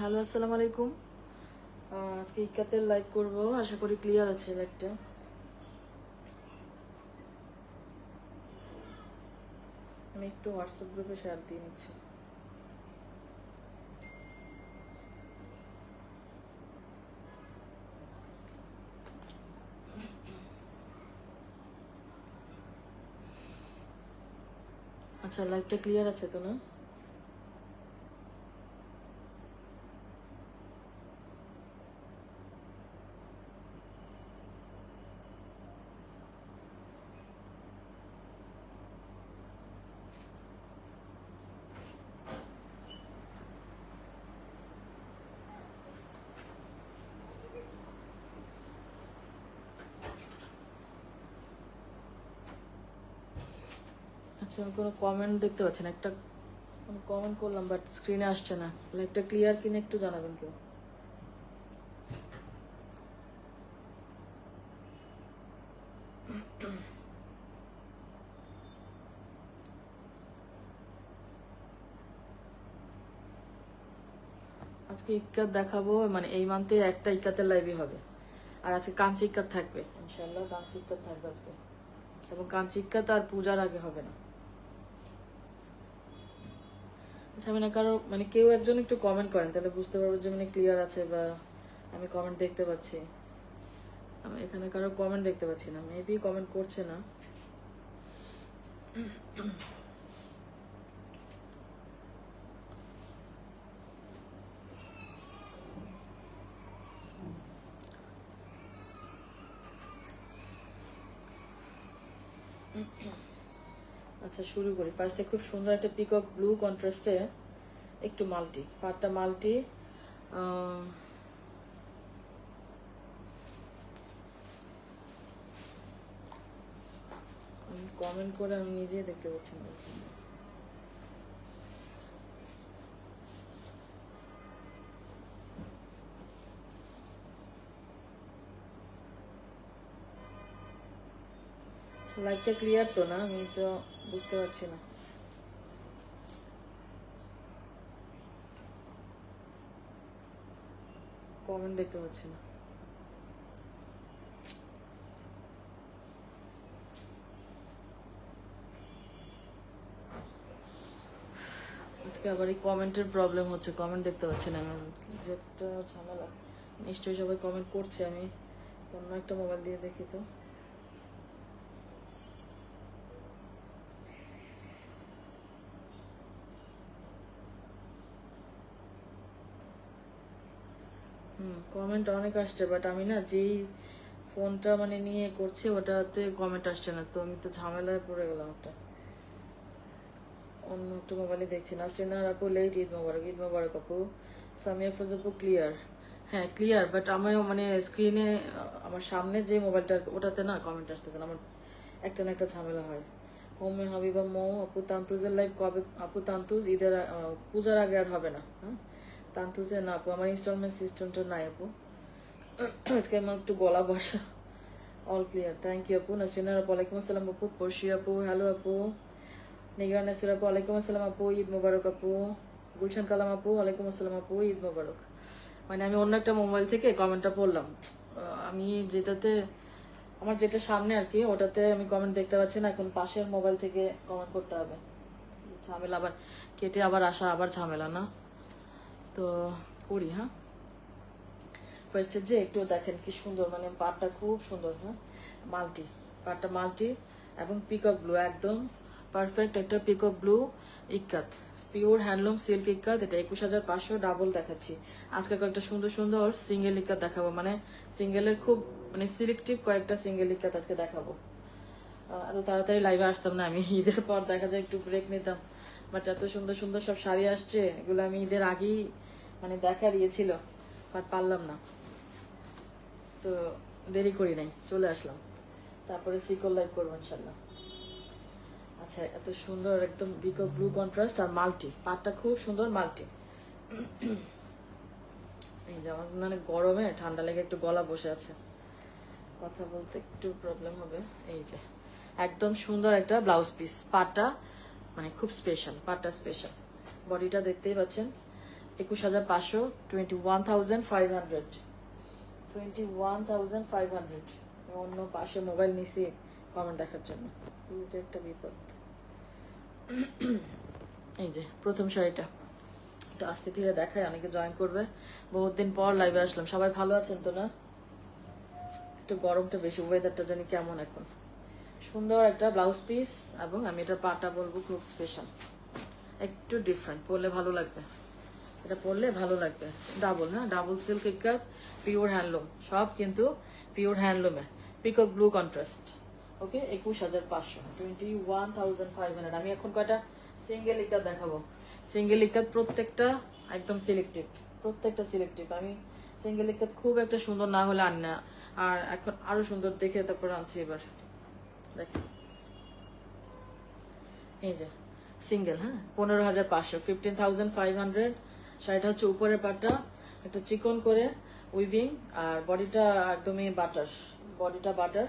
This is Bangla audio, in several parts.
হ্যালো, আসসালামু আলাইকুম। আজকে ইক্কাতের লাইভ করব, আশা করি ক্লিয়ার আছে লাইভটা। আমি একটু হোয়াটসঅ্যাপ গ্রুপে শেয়ার দিয়ে নিচ্ছি। আচ্ছা, লাইভটা ক্লিয়ার আছে তো না? আচ্ছা, আমি কোনো কমেন্ট দেখতে পাচ্ছি না। একটা কমেন্ট করলাম বাট স্ক্রিনে আসছে না। লাইভটা ক্লিয়ার কিনা একটু জানাবেন কেউ। আজকে ইক্কাত দেখাবো, মানে এই মান্থে একটা ইক্কাতের লাইভই হবে। আর আজকে কাঞ্চি ইক্কাত থাকবে, ইনশাল্লাহ কাঞ্চি ইক্কাত থাকবে আজকে। এবং কাঞ্চি ইক্কাত আর পূজার আগে হবে না। আচ্ছা, মানে কারো মানে কেউ একজন একটু কমেন্ট করেন, তাহলে বুঝতে পারবো যে মানে ক্লিয়ার আছে বা আমি কমেন্ট দেখতে পাচ্ছি। আমি এখানে কারো কমেন্ট দেখতে পাচ্ছি না, মেবি কমেন্ট করছে না। আচ্ছা, শুরু করি। ফার্স্টে খুব সুন্দর একটা পিকক ব্লু কন্ট্রাস্টে একটু মাল্টি, পাটটা মাল্টি। কমেন্ট করে আমি নিজেই দেখতে পাচ্ছি না। লাইটটা ক্লিয়ার তো না? আমি তো বুঝতে পারছি না। কমেন্ট দেখতে পাচ্ছি না। আজকে আবার এই কমেন্টের প্রবলেম হচ্ছে, কমেন্ট দেখতে পাচ্ছি না আমি, যে একটা ঝামেলা। নিশ্চয়ই সবাই কমেন্ট করছে, আমি অন্য একটা মোবাইল দিয়ে দেখি তো। কমেন্ট অনেক আসছে, বাট আমি না যেই ফোনটা মানে নিয়ে করছি ওটাতে কমেন্ট আসছে না, তো আমি তো ঝামেলায় পড়ে গেলাম একটা। অন্য একটা মোবাইলে দেখছি। নাসরিনার আপু লেট ঈদ মোবারক। ঈদ মোবারক আপু। সামিয়া ফজ আপু ক্লিয়ার। হ্যাঁ ক্লিয়ার, বাট আমার মানে স্ক্রিনে আমার সামনে যে মোবাইলটা ওটাতে না কমেন্ট আসতেছে না, আমার একটা না একটা ঝামেলা হয়। হোমে হাবিবা মৌ আপু, তান্তুজের লাইভ কবে আপু? তান্তুজ ঈদের পূজার আগে আর হবে না। হ্যাঁ, তান্তুজের না আপু, আমার ইনস্টলমেন্ট সিস্টেমটা নাই আপু। আজকে আমার একটু গলা বসা। অল ক্লিয়ার, থ্যাংক ইউ আপু। নাসরিনার আপু ওয়ালাইকুম আসসালাম আপু। পড়শি আপু হ্যালো আপু। নিগরান নাসির আপু ওয়ালাইকুম আসসালাম আপু, ঈদ মোবারক আপু। গুলশান কালাম আপু ওয়ালাইকুম আসসালাম আপু, ঈদ মোবারক। মানে আমি অন্য একটা মোবাইল থেকে কমেন্টটা পড়লাম। আমি যেটাতে আমার যেটা সামনে আর কি ওটাতে আমি কমেন্ট দেখতে পাচ্ছি না, এখন পাশের মোবাইল থেকে কমেন্ট করতে হবে। ঝামেলা, আবার কেটে আবার আসা, আবার ঝামেলা না। তো করি, হ্যাঁ। ফার্স্টে যে একটু দেখেন কি সুন্দর, মানে পাটটা খুব সুন্দর। হ্যাঁ, মাল্টি, পাটটা মাল্টি এবং পিকক ব্লু, একদম পারফেক্ট একটা পিকক ব্লু ইক্কাত, পিওর হ্যান্ডলুম সিল্ক ইক্কাত। এটা 21,500 ডাবল দেখাচ্ছি। আজকে কয়েকটা সুন্দর সুন্দর সিঙ্গেল ইক্কাত দেখাবো, মানে সিঙ্গেলের খুব মানে সিলেক্টিভ কয়েকটা সিঙ্গেল ইক্কাত আজকে দেখাবো। আরো তাড়াতাড়ি লাইভে আসতাম না আমি, ঈদের পর দেখা যায় একটু ব্রেক নিতাম, বাট এত সুন্দর সুন্দর সব শাড়ি আসছে, এগুলো আমি ঈদের আগেই মানে দেখার ইয়ে ছিল, বাট পারলাম না, তো দেরি করি নাই, চলে আসলাম। তারপরে সিকল লাইভ করবো ইনশাল্লাহ। আচ্ছা, এত সুন্দর একদম বিকক ব্লু কন্ট্রাস্ট আর মাল্টি, পাটটা খুব সুন্দর মাল্টি। এই যে আমার মানে গরমে ঠান্ডা লেগে একটু গলা বসে আছে, কথা বলতে একটু প্রবলেম হবে। এই যে একদম সুন্দর একটা ব্লাউজ পিস, পাটটা মানে খুব স্পেশাল, পাটটা স্পেশাল। বডিটা দেখতেই পাচ্ছেন, 21,500, 21,500, 21,500। অন্য পাশে মোবাইল নিছি কমেন্ট দেখার জন্য, এই যে একটা বিপদ। এই যে প্রথম শাড়িটা একটু আস্তে ধীরে দেখায়, অনেকে জয়েন করবে, বহুত দিন পর লাইভে আসলাম। সবাই ভালো আছেন তো না? একটু গরমটা বেশি, ওয়েদারটা জানি কেমন এখন। সুন্দর একটা ব্লাউজ পিস, এবং আমি এটা পাটা বলবো খুব স্পেশাল, একটু ডিফারেন্ট, পরলে ভালো লাগবে, এটা পরলে ভালো লাগবে। ডাবল, হ্যাঁ ডাবল সিল্ক ইকাত, পিওর হ্যান্ডলুম, সব কিন্তু পিওর হ্যান্ডলুমে, পিকক ব্লু কন্ট্রাস্ট। ওকে, 21,500, 21,500। আমি এখন কয়টা সিঙ্গেল ইকাত দেখাবো। সিঙ্গেল ইকাত প্রত্যেকটা একদম সিলেক্টিভ, প্রত্যেকটা সিলেক্টিভ। আমি সিঙ্গেল ইকাত খুব একটা সুন্দর না হলে আনি না, আর এখন আরো সুন্দর দেখে তারপর আনছি এবার। দেখেন এই যে সিঙ্গেল, হ্যাঁ 15,500, 15,500। শাড়িটা হচ্ছে উপরের পাটটা একটু চিকন করে উইভিং, আর বডিটা একদমই বাটার, বডিটা বাটার।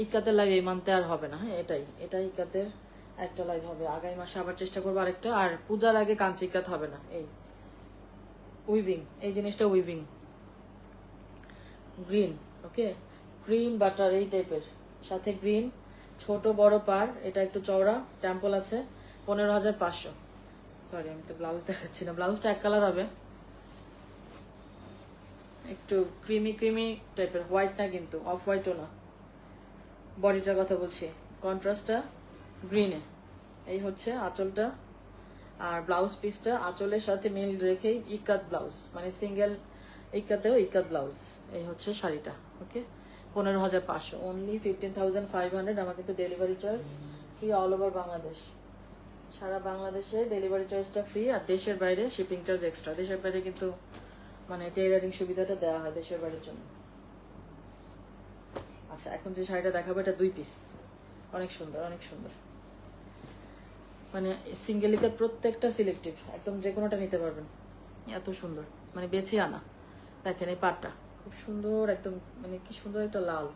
ইকাতের লাইভ এই মানতে আর হবে না, হ্যাঁ এটাই ইকাতের একটা লাইভ হবে, আগামী মাসে আবার চেষ্টা করবো আরেকটা। আর পূজার আগে কাঞ্চি ইকাত হবে না। এই উইভিং, এই জিনিসটা উইভিং, গ্রিন, ওকে ক্রিম বাটার এই টাইপের, সাথে গ্রিন, ছোট বড় পার, এটা একটু চওড়া, টেম্পল আছে। 15,500। সরি আমি তো ব্লাউজ দেখাচ্ছি না, ব্লাউজটা এক কালার হবে, একটু ক্রিমি ক্রিমি টাইপের, হোয়াইট না কিন্তু, অফ হোয়াইটও না। বডিটার কথা বলছি, কন্ট্রাস্টটা গ্রিনে। এই হচ্ছে আঁচলটা, আর ব্লাউজ পিসটা আঁচলের সাথে মিল রেখেই ইকাত ব্লাউজ, মানে সিঙ্গেল ইকাতেও ইকাত ব্লাউজ। এই হচ্ছে শাড়িটা, ওকে 15,500, অনলি 15,500। আমার কিন্তু delivery charge free all over Bangladesh, সারা বাংলাদেশে ডেলিভারি চার্জটা ফ্রি, আর দেশের বাইরে শিপিং চার্জ এক্সট্রা। দেশের বাইরে কিন্তু মানে টেইলারিং সুবিধাটা দেওয়া হয় দেশের বাইরের জন্য। আচ্ছা এখন যে শাড়িটা দেখাবো এটা 2 পিস, অনেক সুন্দর, অনেক সুন্দর, মানে সিঙ্গেল ইকাত প্রত্যেকটা সিলেক্টিভ, একদম যে কোনোটা নিতে পারবেন, এত সুন্দর, মানে বেছে আনা। দেখেন এই পাটটা খুব সুন্দর, একদম মানে কি সুন্দর একটা লাল,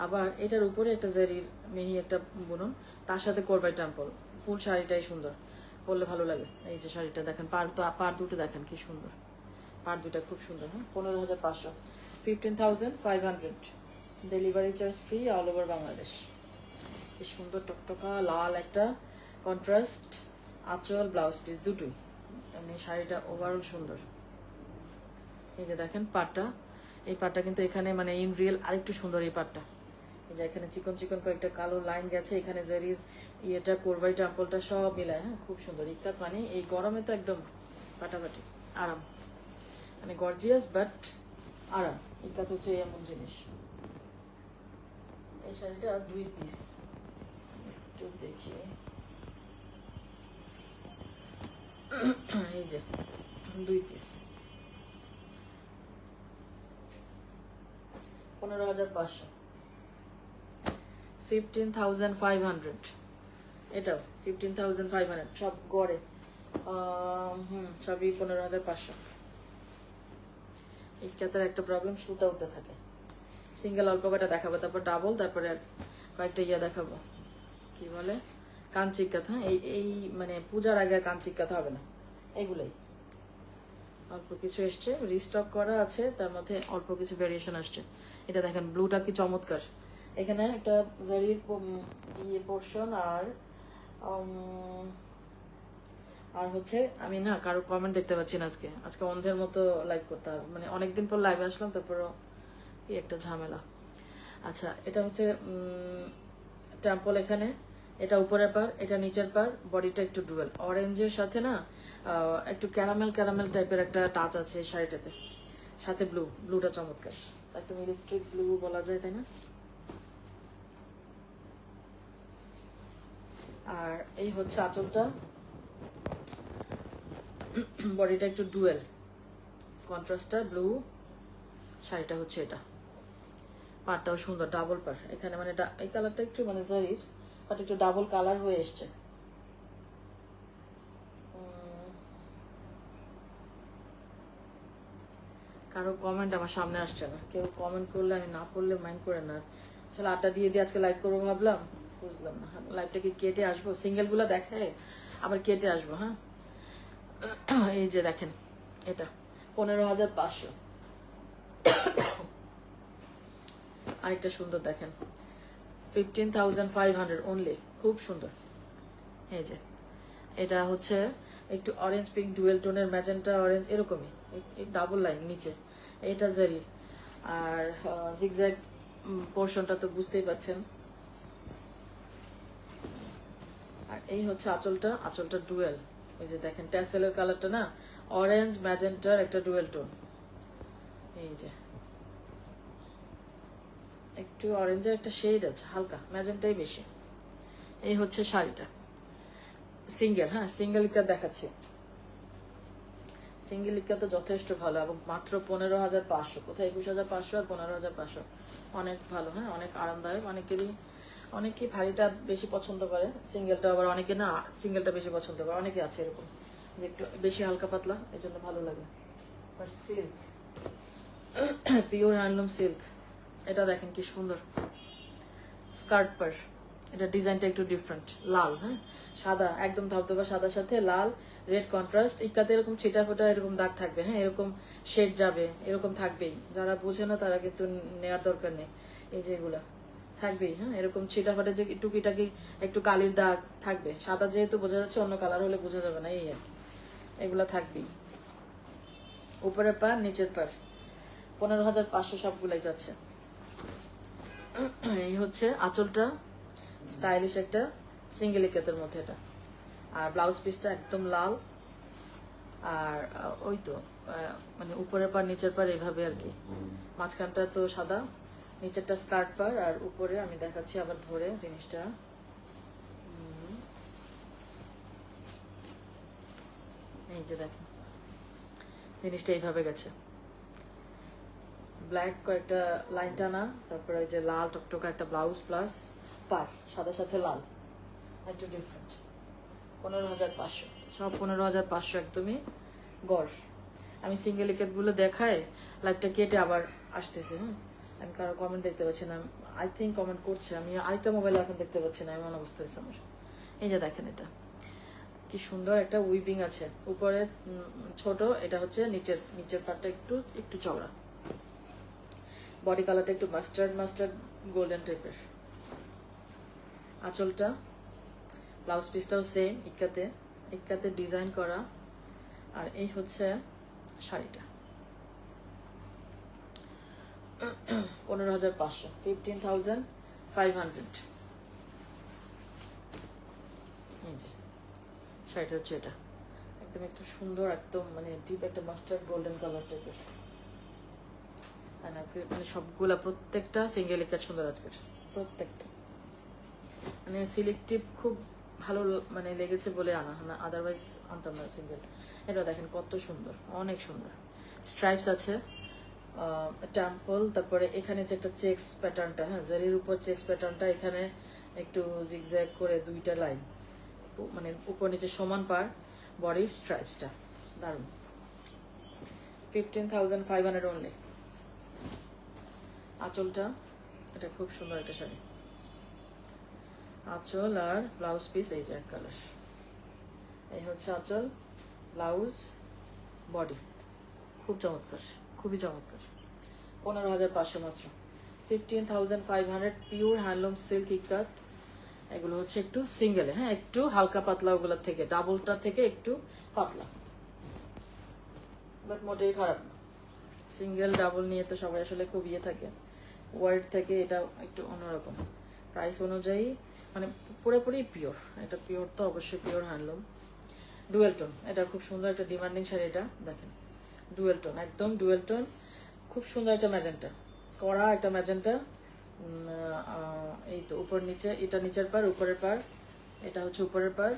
আবার এটার উপরে একটা জারির মিহি একটা বুনন, তার সাথে করবাই টেম্পল, ফুল শাড়িটাই সুন্দর, পরলে ভালো লাগে। এই যে শাড়িটা দেখেন, পার দুটো দেখেন কি সুন্দর, পার দুটা খুব সুন্দর। হ্যাঁ 15,500, 15,500, delivery charge free all over Bangladesh. কি সুন্দর টকটকা লাল একটা কন্ট্রাস্ট আঁচল, ব্লাউজ পিস দুটোই, মানে শাড়িটা ওভারঅল সুন্দর। এই যে দেখেন পাটটা, এই পাটটা কিন্তু এখানে মানে ইন রিয়েল আরেকটু সুন্দর এই পাটটা। এই যে এখানে চিকন চিকন কয়েকটা কালো লাইন গেছে, এখানে জারির ইয়েটা কোরবাই টেম্পলটা সব মিলায়, হ্যাঁ খুব সুন্দর। ইকাত মানে এই গরমে তো একদম ফাটাফাটি, আরাম, মানে গর্জিয়াস বাট আরাম। ইকাত হচ্ছে এমন জিনিস। এই শাড়িটা 2 পিস, একটু দেখি, এই যে 2 পিস, 15,500, 15,500, এটাও 15,500, সব গড়ে সবই 15,500। ইকাতের একটা প্রবলেম, সুতা উঠতে থাকে। সিঙ্গেল অল্প কটা দেখাবো, তারপর ডাবল, তারপরে কয়েকটা ইয়া দেখাবো, কি বলে কাঞ্চি ইকাত। হ্যাঁ এই মানে পূজার আগে কাঞ্চি ইকাত হবে না, এগুলোই অল্প কিছু এসছে, রিস্টক করা আছে, তার মধ্যে অল্প কিছু ভেরিয়েশন আসছে। এটা দেখেন ব্লুটা কি চমৎকার, এখানে একটা জারির ইয়ে পোর্শন, আর হচ্ছে আমি না কারো কমেন্ট দেখতে পাচ্ছি না আজকে, আজকে অন্ধের মতো লাইভ করতে হবে, মানে অনেকদিন পর লাইভে আসলাম, তারপরও কি একটা ঝামেলা। আচ্ছা এটা হচ্ছে টেম্পল, এখানে এটা উপরের পার, এটা নিচের পার, বডিটা একটু ডুয়েল অরেঞ্জের সাথে না একটু ক্যারামেল ক্যারামেল টাইপের একটা টাচ আছে এই শাড়িটাতে, সাথে ব্লুটা চমৎকার, একদম ইলেকট্রিক ব্লু বলা যায়, তাই না? আর এই হচ্ছে আঁচলটা, বডিটা একটু ডুয়েল, কন্ট্রাস্টটা ব্লু, শাড়িটা হচ্ছে এটা, পাড়টাও সুন্দর, ডাবল পার, এখানে মানে এই কালারটা একটু মানে জারির, বাট একটু ডাবল কালার হয়ে এসছে। কারো কমেন্ট আমার সামনে আসছে না, কেউ কমেন্ট করলে আমি না পড়লে মাইন্ড করে না, আসলে 8টা দিয়ে আজকে লাইভ করবো ভাবলাম, বুঝলাম না লাইভটা কি কেটে আসবো, সিঙ্গেল গুলা দেখায় আবার কেটে আসবো। হ্যাঁ এই যে দেখেন এটা 15,500। আরেকটা সুন্দর দেখেন 15,500 অনলি, খুব সুন্দর। এই যে এটা হচ্ছে একটু অরেঞ্জ পিঙ্ক ডুয়েল টোনের ম্যাজেন্টা অরেঞ্জ এরকমই, ডাবল লাইন নিচে, এটা জারি। আর জিগজ্যাগ পোর্শনটা তো বুঝতেই পাচ্ছেন। আর এই হচ্ছে আঁচলটা, আঁচলটা ডুয়েল। এই যে দেখেন ট্যাসেলের কালারটা না অরেঞ্জ ম্যাজেন্টার একটা ডুয়েল টোন। এই যে একটু অরেঞ্জের একটা শেড আছে, হালকা ম্যাজেন্টাই বেশি। এই হচ্ছে শাড়িটা সিঙ্গেল, হ্যাঁ সিঙ্গেল ইকা দেখাচ্ছি। সিঙ্গেল ইকা তো যথেষ্ট ভালো এবং মাত্র 15,500, কোথায় 21,500 আর 15,500, অনেক ভালো। হ্যাঁ অনেক আরামদায়ক, অনেকেই ভারীটা বেশি পছন্দ করে, সিঙ্গেলটা আবার অনেকে না সিঙ্গেলটা বেশি পছন্দ করে, অনেকে আছে এরকম যে একটু বেশি হালকা পাতলা, এই জন্য ভালো লাগে। আর সিল্ক, পিওর হ্যান্ডলুম সিল্ক, এটা দেখেন কি সুন্দর স্কার্ট পার। এটা ডিজাইনটা একটু ডিফারেন্ট, লাল, হ্যাঁ সাদা একদম ধবধবা সাদার সাথে লাল রেড কন্ট্রাস্ট। ইকাতে এরকম ছিটা ফোটা এরকম দাগ থাকবে, হ্যাঁ এরকম শেড যাবে, এরকম থাকবেই। যারা বোঝে না তারা কিন্তু নেওয়ার দরকার নেই, এই যে এগুলা থাকবেই। হ্যাঁ এরকম ছিটা ফাটা যে টুকিটাকি একটু কালির দাগ থাকবে, সাদা যেহেতু বোঝা যাচ্ছে, অন্য কালার হলে বোঝা যাবে না, এই আর কি। এগুলা থাকবেই। উপরের পার নিচের পার 15,500 সবগুলাই যাচ্ছে। এই হচ্ছে আঁচলটা, স্টাইলিশ একটা সিঙ্গেল ইকাতের মধ্যে এটা। আর ব্লাউজ পিসটা একদম লাল। আর ওই তো মানে উপরের পার নিচের পার এইভাবে আর কি, মাঝখানটা তো সাদা, নিচেরটা স্কার্ট পার, আর উপরে আমি দেখাচ্ছি আবার ধরে জিনিসটা। এই যে দেখেন জিনিসটা এইভাবে গেছে, ব্ল্যাক কয়েকটা লাইন টানা, তারপরে ওই যে লাল টকটকা একটা ব্লাউজ প্লাস পার, সাদার সাথে লাল, একটু ডিফারেন্ট। 15,500 সব 15,500 একদমই গড়। আমি সিঙ্গেল ইকেটগুলো দেখায় লাইভটা কেটে আবার আসতেছে। হ্যাঁ আমি কারো কমেন্ট দেখতে পাচ্ছি না, আই থিঙ্ক কমেন্ট করছে, আমি আরেকটা মোবাইলে এখন দেখতে পাচ্ছি না, এমন অবস্থা হয়েছে আমার। এই যে দেখেন এটা কি সুন্দর একটা উইভিং আছে, উপরে ছোট, এটা হচ্ছে নিচের পার্টটা একটু একটু চওড়া, বডি কালারটা একটু মাস্টার্ড গোল্ডেন টাইপের। আঁচলটা, ব্লাউজ পিসটাও সেম ইক্কাতে ডিজাইন করা। আর এই হচ্ছে শাড়িটা 15,500, 15,500। এই যে শাড়িটা হচ্ছে এটা, একদম একটু সুন্দর, একদম মানে ডিপ একটা মাস্টার্ড গোল্ডেন কালার টাইপের। মানে সবগুলা প্রত্যেকটা সিঙ্গেল ইকার সুন্দর আজকের প্রত্যেকটা, মানে সিলেক্টিভ খুব ভালো মানে লেগেছে বলে আনা না, আদারওয়াইজ আনতাম না সিঙ্গেল। এটা দেখেন কত সুন্দর, অনেক সুন্দর স্ট্রাইপস আছে, টেম্পল, তারপরে এখানে যে একটা চেক্স প্যাটার্নটা, হ্যাঁ জারির উপর চেক্স প্যাটার্নটা, এখানে একটু জিগজ্যাগ করে দুইটা লাইন, মানে উপর নিচে সমান পার, বডির স্ট্রাইপসটা দারুণ। 15,500 অনলি। আঁচলটা, এটা খুব সুন্দর একটা শাড়ি, আঁচল আর ব্লাউজ পিস এই যে এক কালার। এই হচ্ছে আঁচল, ব্লাউজ, বডি, খুব চমৎকার, খুবই চমৎকার। 15,500 মাত্র, 15,500 পিওর হ্যান্ডলুম সিল্ক ইকাত। এগুলো হচ্ছে একটু সিঙ্গেলে, হ্যাঁ একটু হালকা পাতলা, ওগুলোর থেকে ডাবলটা থেকে একটু পাতলা, বাট মোটেই খারাপ না। সিঙ্গেল ডাবল নিয়ে তো সবাই আসলে খুব ইয়ে থাকে, ওয়ার্ড থেকে এটা একটু অন্যরকম প্রাইস অনুযায়ী, মানে পুরোপুরি পিওর। এটা পিওর তো অবশ্যই পিওর হ্যান্ডলুম। ডুয়েল টোন, এটা খুব সুন্দর একটা ডিমান্ডিং শাড়ি, এটা দেখেন ডুয়েল টোন, একদম ডুয়েল টোন, খুব সুন্দর একটা ম্যাজেন্টা, কড়া একটা ম্যাজেন্টা। এই তো উপর নিচে, এটা নিচের পার, উপরের পার, এটা হচ্ছে উপরের পার,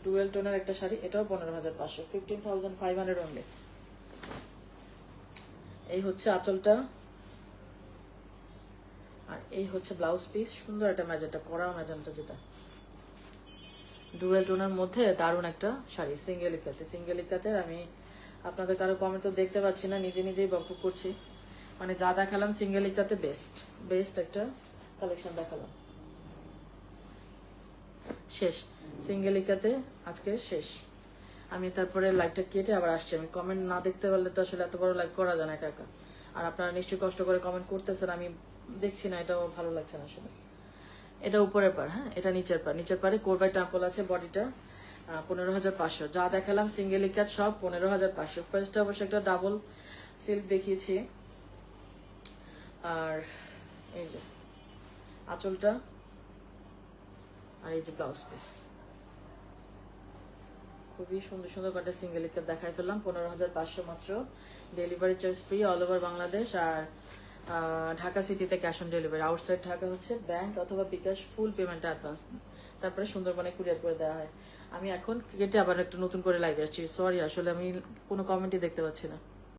ডুয়েল টোনের একটা শাড়ি, এটাও 15,500, 15,500 অনলি। এই হচ্ছে আঁচলটা, আর এই হচ্ছে ব্লাউজ পিস, সুন্দর একটা ম্যাজেন্টা, কড়া ম্যাজেন্টা, যেটা ডুয়েল টোনের মধ্যে দারুণ একটা শাড়ি সিঙ্গেল ইকাতে। আমি আপনাদের কারো কমেন্ট তো দেখতে পাচ্ছি না, নিজেই বকবক করছি, মানে যা দেখালাম সিঙ্গেল ইকাতে বেস্ট একটা কালেকশন দেখালাম। শেষ সিঙ্গেল ইকাতে আজকে শেষ। আমি তারপরে লাইভটা কেটে আবার আসছি। আমি কমেন্ট না দেখতে পারলে তো আসলে এত বড় লাইভ করা যায় না একা একা। আর আপনারা নিশ্চয়ই কষ্ট করে কমেন্ট করতেছেন, আমি দেখছি না, এটাও ভালো লাগছে না আসলে। এটা উপরের পার, হ্যাঁ এটা নিচের পার। নিচের পারে কোরভাই টেম্পল আছে, বডিটা 15,500। যা দেখালাম সিঙ্গেল ইকাত সব 15,500। ফার্স্টে অবশ্য একটা ডাবল সিল্ক দেখিয়েছি। আর এই যে আঁচলটা, আর এই যে ব্লাউজ পিস, খুবই সুন্দর সুন্দর কটা সিঙ্গেল ইকাত দেখাই ফেললাম। 15,500 মাত্র। Delivery charge free all over Bangladesh. আর ঢাকা সিটিতে cash on delivery. Outside Dhaka হচ্ছে ব্যাংক অথবা বিকাশ, ফুল পেমেন্ট অ্যাডভান্স, তারপরে সুন্দরবনে কুরিয়ার করে দেওয়া হয়। আমি এখন কেটে আবার একটু নতুন করে লাইভে আসছি। সরি আসলে আমি কোনো কমেন্টই দেখতে পাচ্ছি না।